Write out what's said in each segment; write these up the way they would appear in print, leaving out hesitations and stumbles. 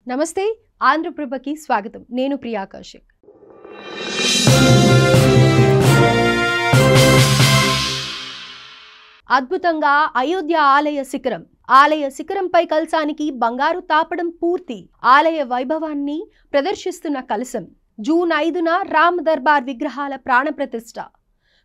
నమస్తే ఆంధ్రప్రభకి స్వాగతం నేను ప్రియా కౌశిక్ అద్భుతంగా అయోధ్య ఆలయ శిఖరంపై కలశానికి బంగారు తాపడం పూర్తి ఆలయ వైభవాన్ని ప్రదర్శిస్తున్న కలశం జూన్ 5న రామ్ దర్బార్ విగ్రహాల ప్రాణప్రతిష్ఠ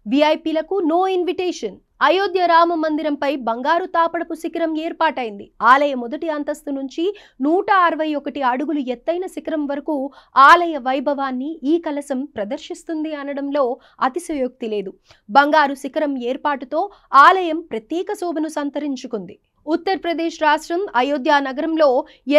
విఐపీలకు నో ఇన్విటేషన్ అయోధ్య రామ మందిరంపై బంగారు తాపడపు శిఖరం ఏర్పాటైంది. ఆలయ మొదటి అంతస్తు నుంచి 161 అడుగులు ఎత్తైన శిఖరం వరకు ఆలయ వైభవాన్ని ఈ కలశం ప్రదర్శిస్తుంది అనడంలో అతిశయోక్తి లేదు. బంగారు శిఖరం ఏర్పాటుతో ఆలయం ప్రత్యేక శోభను సంతరించుకుంది. ఉత్తరప్రదేశ్ రాష్ట్రం అయోధ్య నగరంలో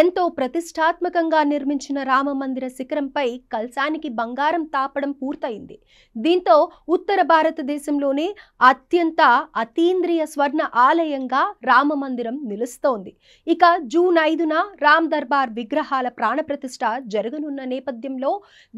ఎంతో ప్రతిష్టాత్మకంగా నిర్మించిన రామ మందిర శిఖరంపై కలశానికి బంగారం తాపడం పూర్తయింది. దీంతో ఉత్తర భారతదేశంలోనే అత్యంత అతీంద్రియ స్వర్ణ ఆలయంగా రామ మందిరం నిలుస్తోంది. ఇక జూన్ 5న రామ్ దర్బార్ విగ్రహాల ప్రాణప్రతిష్ఠ జరగనున్న నేపథ్యంలో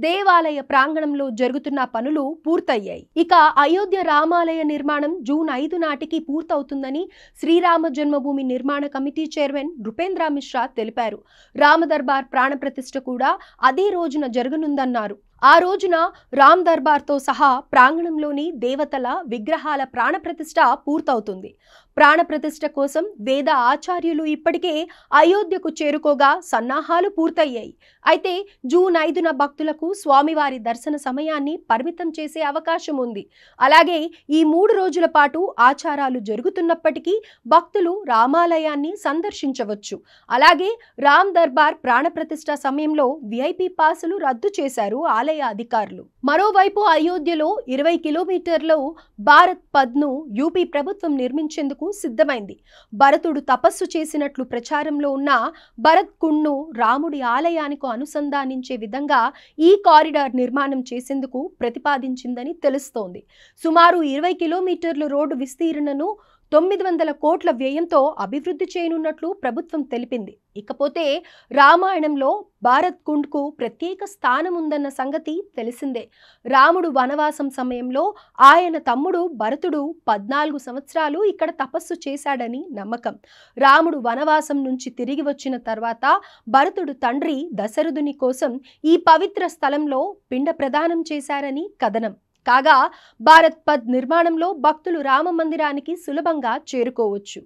దేవాలయ ప్రాంగణంలో జరుగుతున్న పనులు పూర్తయ్యాయి. ఇక అయోధ్య రామాలయ నిర్మాణం జూన్ 5 నాటికి పూర్తవుతుందని శ్రీరామ జన్మభూమి నిర్మాణ కమిటీ చైర్మన్ నృపేంద్ర మిశ్రా తెలిపారు. రామ దర్బార్ ప్రాణప్రతిష్ఠ కూడా అదే రోజున జరగనుందన్నారు. ఆ రోజున రామ్ దర్బార్తో సహా ప్రాంగణంలోని దేవతల విగ్రహాల ప్రాణప్రతిష్ఠ పూర్తవుతుంది. ప్రాణప్రతిష్ఠ కోసం వేద ఆచార్యులు ఇప్పటికే అయోధ్యకు చేరుకోగా సన్నాహాలు పూర్తయ్యాయి. అయితే జూన్ 5న భక్తులకు స్వామివారి దర్శన సమయాన్ని పరిమితం చేసే అవకాశం ఉంది. అలాగే ఈ 3 రోజుల పాటు ఆచారాలు జరుగుతున్నప్పటికీ భక్తులు రామాలయాన్ని సందర్శించవచ్చు. అలాగే రామ్ దర్బార్ ప్రాణప్రతిష్ఠ సమయంలో విఐపి పాసులు రద్దు చేశారు ఆలయ అధికారులు. మరోవైపు అయోధ్యలో 20 కిలోమీటర్లు భారత్ పద్ను యూపీ ప్రభుత్వం నిర్మించేందుకు సిద్ధమైంది. భరతుడు తపస్సు చేసినట్లు ప్రచారంలో ఉన్న భరత్ కుండ్ను రాముడి ఆలయానికి అనుసంధానించే విధంగా ఈ కారిడార్ నిర్మాణం చేసేందుకు ప్రతిపాదించిందని తెలుస్తోంది. సుమారు 20 కిలోమీటర్ల రోడ్డు విస్తీర్ణను 900 కోట్ల వ్యయంతో అభివృద్ధి చేయనున్నట్లు ప్రభుత్వం తెలిపింది. ఇకపోతే రామాయణంలో భారత్ కుండ్కు ప్రత్యేక స్థానం ఉందన్న సంగతి తెలిసిందే. రాముడు వనవాసం సమయంలో ఆయన తమ్ముడు భరతుడు 14 సంవత్సరాలు ఇక్కడ తపస్సు చేశాడని నమ్మకం. రాముడు వనవాసం నుంచి తిరిగి వచ్చిన తర్వాత భరతుడు తండ్రి దశరథుని కోసం ఈ పవిత్ర స్థలంలో పిండ ప్రదానం చేశారని కథనం. కాగా భారత్ పద్ నిర్మాణంలో భక్తులు రామ మందిరానికి సులభంగా చేరుకోవచ్చు.